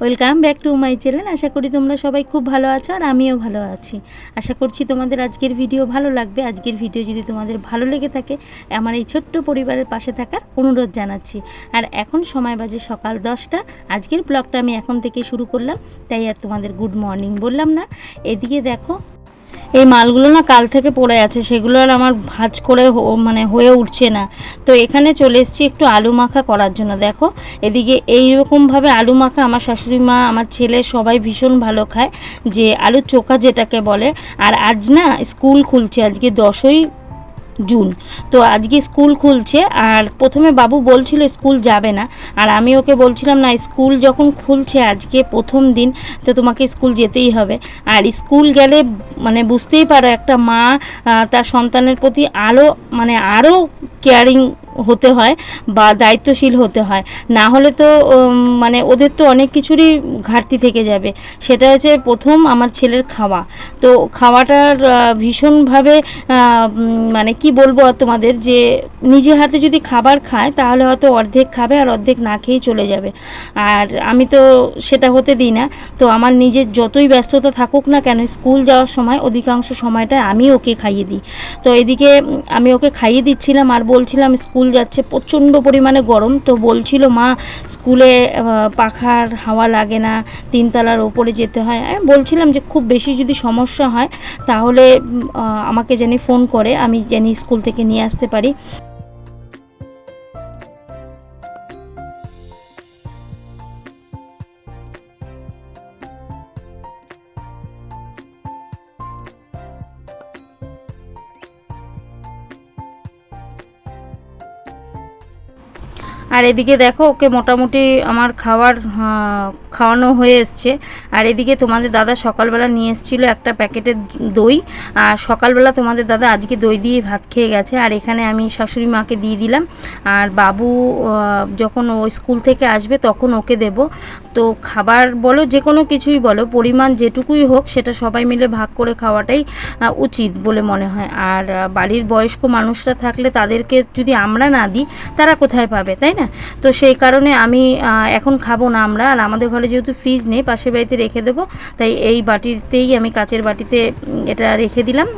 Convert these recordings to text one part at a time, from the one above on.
Welcome back to my channel. আশা করি তোমরা সবাই খুব ভালো আছো আর আমিও ভালো আছি। আশা করছি তোমাদের আজকের ভিডিও ভালো লাগবে। আজকের ভিডিও যদি তোমাদের ভালো লেগে থাকে আমার এই ছোট্ট পরিবারের পাশে থাকার অনুরোধ জানাচ্ছি। আর এখন সময় বাজে সকাল 10টা। আজকের ব্লগটা আমি এখন থেকে শুরু করলাম, তাই আর তোমাদের গুড মর্নিং বললাম না। এদিকে দেখো, এই মালগুলো না কাল থেকে পড়ে আছে, সেগুলো আর আমার ভাজ করে হয়ে উঠছে না। তো এখানে চলে এসেছি একটু আলু মাখা করার জন্য। দেখো এদিকে এইরকমভাবে আলু মাখা আমার শাশুড়ি মা, আমার ছেলে সবাই ভীষণ ভালো খায়, যে আলুর চোখা যেটাকে বলে। আর আজ না স্কুল খুলছে, আজকে 10ই জুন। তো আজকে স্কুল খুলছে, আর প্রথমে বাবু বলছিল স্কুল যাবে না, আর আমি ওকে বলছিলাম না, স্কুল যখন খুলছে আজকে প্রথম দিন, তো তোমাকে স্কুল যেতেই হবে। আর স্কুল গেলে বুঝতেই পারো একটা মা তার সন্তানের প্রতি আরও কেয়ারিং হতে হয় বা দায়িত্বশীল হতে হয়। না হলে তো ওদের তো অনেক কিছুরই ঘাটতি থেকে যাবে। সেটা হচ্ছে প্রথম আমার ছেলের খাওয়া। তো খাওয়াটার ভীষণভাবে কি বলবো আর তোমাদের, যে নিজে হাতে যদি খাবার খায় তাহলে হয়তো অর্ধেক খাবে আর অর্ধেক না খেয়েই চলে যাবে। আর আমি তো সেটা হতে দিই না। তো আমার নিজের যতই ব্যস্ততা থাকুক না কেন, স্কুল যাওয়ার সময় অধিকাংশ সময়টা আমি ওকে খাইয়ে দিই। তো এদিকে আমি ওকে খাইয়ে দিচ্ছিলাম আর বলছিলাম স্কুল যাচ্ছে, প্রচণ্ড পরিমাণে গরম। তো বলছিল মা স্কুলে পাখার হাওয়া লাগে না, 3তলার ওপরে যেতে হয়। আমি বলছিলাম যে খুব বেশি যদি সমস্যা হয় তাহলে আমাকে জানি ফোন করে, আমি জানি স্কুল থেকে নিয়ে আসতে পারি। আর এদিকে দেখো ওকে মোটামুটি আমার খাওয়ানো হয়ে এসছে। আর এদিকে তোমাদের দাদা সকালবেলা নিয়ে এসেছিলো একটা প্যাকেটের দই, আর সকালবেলা তোমাদের দাদা আজকে দই দিয়ে ভাত খেয়ে গেছে। আর এখানে আমি শাশুড়ি মাকে দিয়ে দিলাম, আর বাবু যখন ও স্কুল থেকে আসবে তখন ওকে দেব। তো খাবার বলো, যে কোনো কিছুই বলো, পরিমাণ যেটুকুই হোক সেটা সবাই মিলে ভাগ করে খাওয়াটাই উচিত বলে মনে হয়। আর বাড়ির বয়স্ক মানুষরা থাকলে তাদেরকে যদি আমরা না দিই তারা কোথায় পাবে, তাই না? তো সেই কারণে আমি এখন খাবো না আমরা। আর আমাদের ঘরে যেহেতু ফ্রিজ নেই, পাশের বাড়িতে রেখে দেবো, তাই এই বাটিতেই আমি কাচের বাটিতে এটা রেখে দিলাম।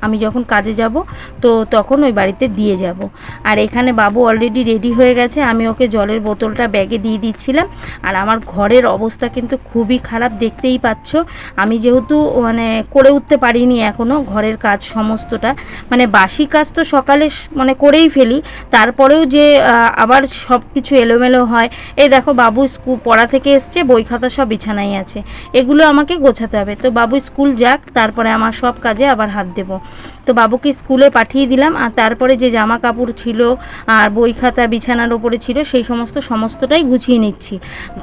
আমি যখন কাজে যাব তো তখন ওই বাড়িতে দিয়ে যাব। আর এখানে বাবু অলরেডি রেডি হয়ে গেছে, আমি ওকে জলের বোতলটা ব্যাগে দিয়ে দিচ্ছিলাম। আর আমার ঘরের অবস্থা কিন্তু খুবই খারাপ, দেখতেই পাচ্ছ। আমি যেহেতু করে উঠতে পারিনি এখনও ঘরের কাজ সমস্তটা, বাসি কাজ তো সকালে করেই ফেলি, তারপরেও যে আবার সব কিছু এলোমেলো হয়। এই দেখো বাবু স্কুল পড়া থেকে এসছে, বই খাতা সব বিছানায় আছে, এগুলো আমাকে গোছাতে হবে। তো বাবু স্কুল যাক, তারপরে আমার সব কাজে আবার হাত দেবো। তো বাবুকে স্কুলে পাঠিয়ে দিলাম, আর তারপরে যে জামা কাপড় ছিল আর বই খাতা বিছানার ওপরে ছিল সেই সমস্তটাই গুছিয়ে নিচ্ছি।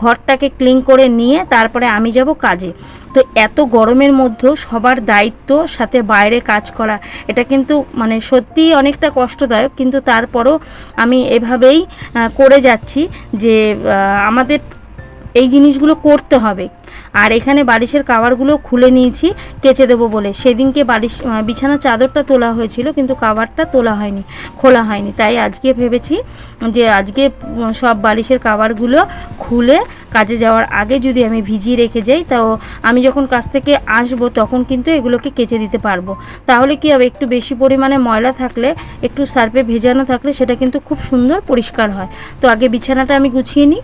ঘরটাকে ক্লিন করে নিয়ে তারপরে আমি যাব কাজে। তো এত গরমের মধ্যেও সবার দায়িত্ব সাথে বাইরে কাজ করা, এটা কিন্তু সত্যিই অনেকটা কষ্টদায়ক, কিন্তু তারপরও আমি এভাবেই করে যাচ্ছি, যে আমাদের এই জিনিসগুলো করতে হবে। আর এখানে বালিশের কাভারগুলো খুলে নিয়েছি কেচে দেবো বলে। সেদিনকে বিছানার চাদরটা তোলা হয়েছিল, কিন্তু কাভারটা খোলা হয়নি। তাই আজকে ভেবেছি যে আজকে সব বালিশের কাভারগুলো খুলে কাজে যাওয়ার আগে যদি আমি ভিজিয়ে রেখে যাই, তাও আমি যখন কাজ থেকে আসবো তখন কিন্তু এগুলোকে কেচে দিতে পারবো। তাহলে কি হবে, একটু বেশি পরিমাণে ময়লা থাকলে, একটু সার্ফে ভেজানো থাকলে সেটা কিন্তু খুব সুন্দর পরিষ্কার হয়। তো আগে বিছানাটা আমি গুছিয়ে নিই।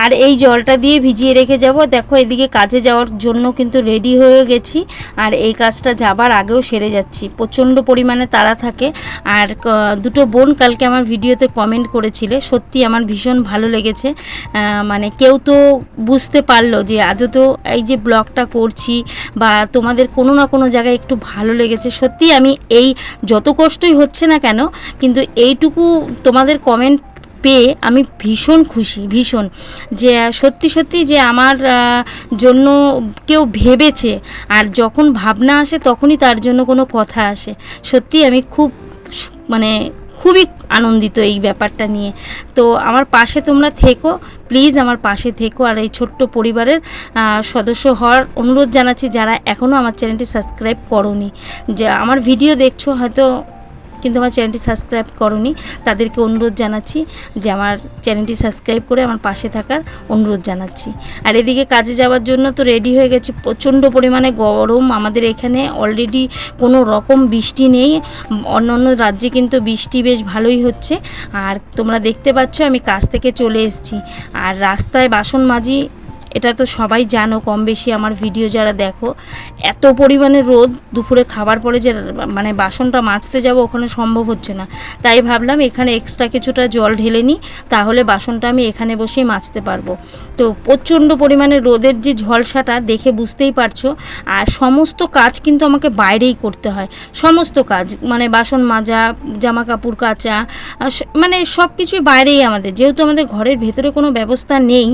আর এই জলটা দিয়ে ভিজিয়ে রেখে যাব। দেখো এদিকে কাজে যাওয়ার জন্য কিন্তু রেডি হয়ে গেছি, আর এই কাজটা যাবার আগেও সেরে যাচ্ছি। প্রচণ্ড পরিমাণে তাড়া থাকে। আর দুটো বোন কালকে আমার ভিডিওতে কমেন্ট করেছিলে, সত্যি আমার ভীষণ ভালো লেগেছে। কেউ তো বুঝতে পারলো যে আদৌ এই যে ব্লগটা করছি বা তোমাদের কোনো না কোনো জায়গায় একটু ভালো লেগেছে। সত্যি আমি এই যত কষ্টই হচ্ছে না কেন, কিন্তু এইটুকু তোমাদের কমেন্ট পেয়ে আমি ভীষণ খুশি, ভীষণ, যে সত্যি সত্যি যে আমার জন্য কেউ ভেবেছে। আর যখন ভাবনা আসে তখনই তার জন্য কোনো কথা আসে। সত্যি আমি খুব মানে খুবই আনন্দিত এই ব্যাপারটা নিয়ে। তো আমার পাশে তোমরা থেকো, প্লিজ আমার পাশে থেকো, আর এই ছোট্ট পরিবারের সদস্য হওয়ার অনুরোধ জানাচ্ছি যারা এখনও আমার চ্যানেলটি সাবস্ক্রাইব করোনি। যে আমার ভিডিও দেখছো হয়তো কিন্তু আমার চ্যানেলটি সাবস্ক্রাইব করোনি, তাদেরকে অনুরোধ জানাচ্ছি যে আমার চ্যানেলটি সাবস্ক্রাইব করে আমার পাশে থাকার অনুরোধ জানাচ্ছি। আর এদিকে কাজে যাওয়ার জন্য তো রেডি হয়ে গেছি। প্রচণ্ড পরিমাণে গরম আমাদের এখানে, অলরেডি কোনো রকম বৃষ্টি নেই। অন্য অন্য রাজ্যে কিন্তু বৃষ্টি বেশ ভালোই হচ্ছে। আর তোমরা দেখতে পাচ্ছ আমি কাজ থেকে চলে এসেছি, আর রাস্তায় বাসন মাজি। এটা তো সবাই জানো কম বেশি, আমার ভিডিও যারা দেখো। এত পরিমাণে রোদ, দুপুরে খাবার পরে যে মানে বাসনটা মাজতে যাব ওখানে সম্ভব হচ্ছে না। তাই ভাবলাম এখানে এক্সট্রা কিছুটা জল ঢেলে নিই, তাহলে বাসনটা আমি এখানে বসেই মাজতে পারবো। তো প্রচণ্ড পরিমাণে রোদের যে ঝলসাটা দেখে বুঝতেই পারছো। আর সমস্ত কাজ কিন্তু আমাকে বাইরেই করতে হয়, সমস্ত কাজ মানে বাসন মাজা, জামা কাপড় কাচা, মানে সব কিছুই বাইরেই আমাদের, যেহেতু আমাদের ঘরের ভেতরে কোনো ব্যবস্থা নেই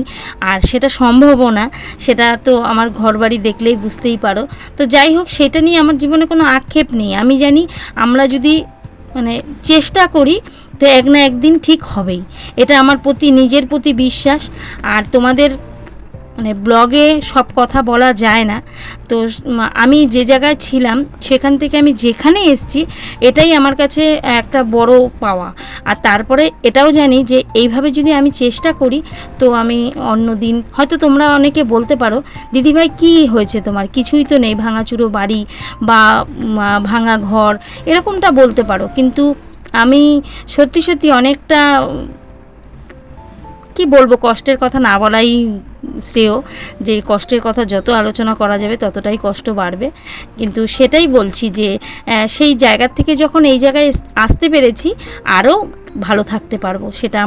আর সেটা সম্ভবও না। সেটা তো আমার ঘরবাড়ি দেখলেই বুঝতেই পারো। তো যাই হোক, সেটা নিয়ে আমার জীবনে কোনো আক্ষেপ নেই। আমি জানি আমরা যদি মানে চেষ্টা করি তো এক না একদিন ঠিক হবেই, এটা আমার প্রতি নিজের প্রতি বিশ্বাস। আর তোমাদের মানে ব্লগে সব কথা বলা যায় না। তো আমি যে জায়গায় ছিলাম সেখান থেকে আমি যেখানে এসেছি এটাই আমার কাছে একটা বড় পাওয়া। আর তারপরে এটাও জানি যে এইভাবে যদি আমি চেষ্টা করি তো আমি অন্য দিন হয়তো তোমরা অনেকে বলতে পারো দিদিভাই কী হয়েছে তোমার, কিছুই তো নেই, ভাঙাচুরো বাড়ি বা ভাঙা ঘর, এরকমটা বলতে পারো। কিন্তু আমি সত্যি সত্যি অনেকটা কি বলবো, কষ্টের কথা না বলাই শ্রেয়। যে কষ্টের কথা যত আলোচনা করা যাবে ততটাই কষ্ট বাড়বে। কিন্তু সেটাই বলছি যে সেই জায়গার থেকে যখন এই জায়গায় আসতে পেরেছি আরও ভালো থাকতে পারবো, সেটা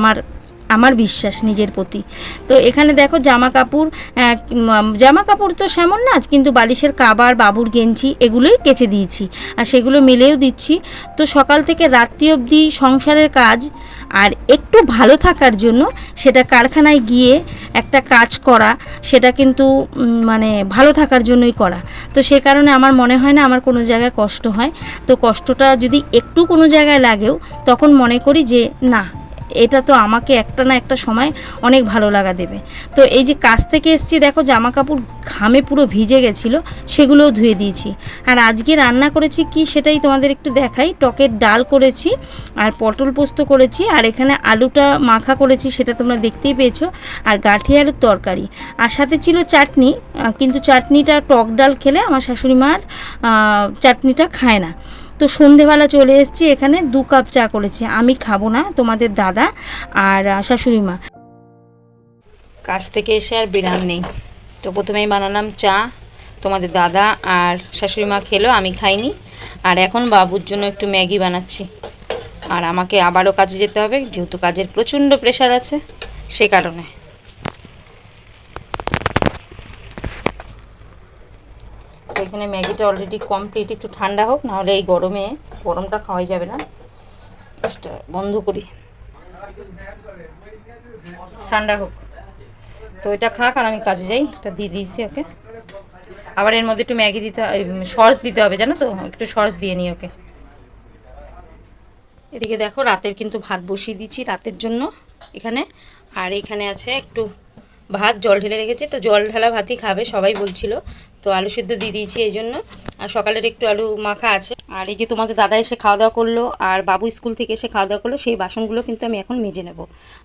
আমার বিশ্বাস নিজের প্রতি। তো এখানে দেখো জামা কাপড় তো সেমন না, কিন্তু বালিশের কাবার, বাবুর গেঞ্জি এগুলোই কেচে দিয়েছি আর সেগুলো মেলেও দিচ্ছি। তো সকাল থেকে রাত্রি অবধি সংসারের কাজ, আর একটু ভালো থাকার জন্য সেটা কারখানায় গিয়ে একটা কাজ করা, সেটা কিন্তু মানে ভালো থাকার জন্যই করা। তো সে কারণে আমার মনে হয় না আমার কোনো জায়গায় কষ্ট হয়। তো কষ্টটা যদি একটু কোনো জায়গায় লাগেও তখন মনে করি যে না, এটা তো আমাকে একটা না একটা সময় অনেক ভালো লাগা দেবে। তো এই যে কাজ থেকে এসেছি দেখো জামা কাপড় ঘামে পুরো ভিজে গেছিলো, সেগুলোও ধুয়ে দিয়েছি। আর আজকে রান্না করেছি কি সেটাই তোমাদের একটু দেখাই। টকের ডাল করেছি আর পটল পোস্ত করেছি, আর এখানে আলুটা মাখা করেছি, সেটা তোমরা দেখতেই পেয়েছো, আর গাঁঠি আলুর তরকারি, আর সাথে ছিল চাটনি। কিন্তু চাটনিটা টক ডাল খেলে আমার শাশুড়ি মার চাটনিটা খায় না। তো সন্ধেবেলা চলে এসেছি, এখানে 2 কাপ চা করেছি, আমি খাবো না, তোমাদের দাদা আর শাশুড়ি মা। কাজ থেকে এসে আর বিরাম নেই, তো প্রথমেই বানালাম চা, তোমাদের দাদা আর শাশুড়ি মা খেলো, আমি খাইনি। আর এখন বাবুর জন্য একটু ম্যাগি বানাচ্ছি। আর আমাকে আবারও কাজে যেতে হবে, যেহেতু কাজের প্রচণ্ড প্রেশার আছে, সে কারণে। এখানে ম্যাগিটা অলরেডি কমপ্লিট, একটু ঠান্ডা হোক, নাহলে এই গরমটা খাওয়াই যাবে না। বন্ধ করি, ঠান্ডা হোক। তো এটা খাক আর আমি কাজে যাই। এটা দিয়ে দিয়েছি ওকে। আবার এর মধ্যে একটু ম্যাগি দিতে, সস দিতে হবে, জানো তো, একটু সস দিয়ে নিই ওকে। এদিকে দেখো রাতের কিন্তু ভাত বসিয়ে দিচ্ছি রাতের জন্য এখানে। আর এখানে আছে একটু ভাত, জল ঢেলে রেখেছি, তো জল ঢালা ভাতই খাবে সবাই বলছিল, তো আলু সিদ্ধ দিয়ে দিয়েছি এই জন্য। আর সকালের একটু আলু মাখা আছে। আর এই যে তোমাদের দাদা এসে খাওয়া দাওয়া করলো আর বাবু স্কুল থেকে এসে খাওয়া দাওয়া করলো, সেই বাসনগুলো কিন্তু আমি এখন মেজে নেব।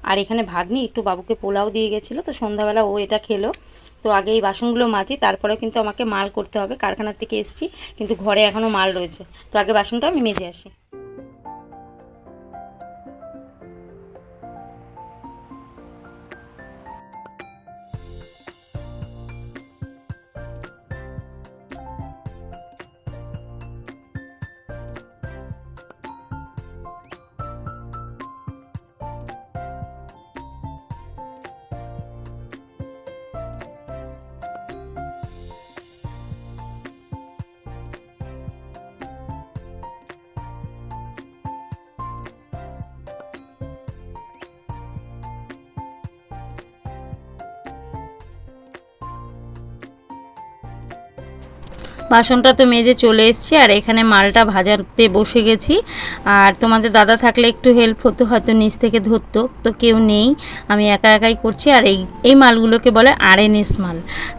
আর এখানে ভাগ্নি একটু বাবুকে পোলাও দিয়ে গেছিলো, তো সন্ধ্যাবেলা ও এটা খেলো। তো আগে এই বাসনগুলো মাজি, তারপরে কিন্তু আমাকে মাল করতে হবে। কারখানার থেকে এসেছি কিন্তু ঘরে এখনও মাল রয়েছে, তো আগে বাসনটা আমি মেজে আসি। বাসনটা তো মেজে চলে এসেছি, আর এখানে মালটা ভাজাতে বসে গেছি। আর তোমাদের দাদা থাকলে একটু হেল্প হতো, হয়তো নিচ থেকে ধরতো, তো কেউ নেই, আমি একা একাই করছি। আর এই মালগুলোকে বলে আরএনএস মাল।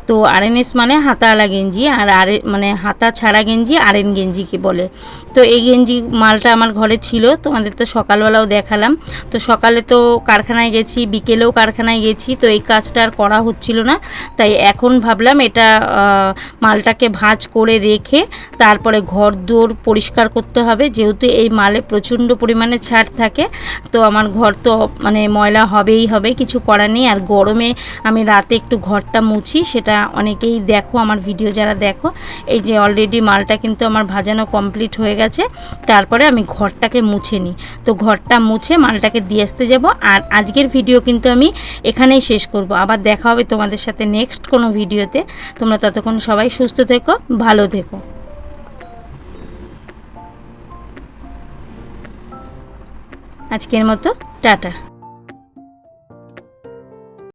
তো আরএনএস মানে হাতাওয়ালা গেঞ্জি, আর মানে হাতা ছাড়া গেঞ্জি আরএন গেঞ্জিকে বলে। তো এই গেঞ্জি মালটা আমার ঘরে ছিল, তোমাদের তো সকালবেলাও দেখালাম। তো সকালে তো কারখানায় গেছি, বিকেলেও কারখানায় গেছি, তো এই কাজটা আর করা হচ্ছিল না। তাই এখন ভাবলাম এটা মালটাকে ভাঁজ করে রেখে তারপরে ঘর দোর পরিষ্কার করতে হবে, যেহেতু এই মালে প্রচণ্ড পরিমাণে ছাড় থাকে। তো আমার ঘর তো মানে ময়লা হবেই হবে, কিছু করার নেই। আর গরমে আমি রাতে একটু ঘরটা মুছি, সেটা অনেকেই দেখো আমার ভিডিও যারা দেখো। এই যে অলরেডি মালটা কিন্তু আমার ভাজানো কমপ্লিট হয়ে গেছে, তারপরে আমি ঘরটাকে মুছে নিই। তো ঘরটা মুছে মালটাকে দিয়ে আসতে যাব। আর আজকের ভিডিও কিন্তু আমি এখানেই শেষ করব, আবার দেখা হবে তোমাদের সাথে নেক্সট কোনো ভিডিওতে। তোমরা ততক্ষণ সবাই সুস্থ থেকো, ভালো থেকো। আজকের মতো টাটা।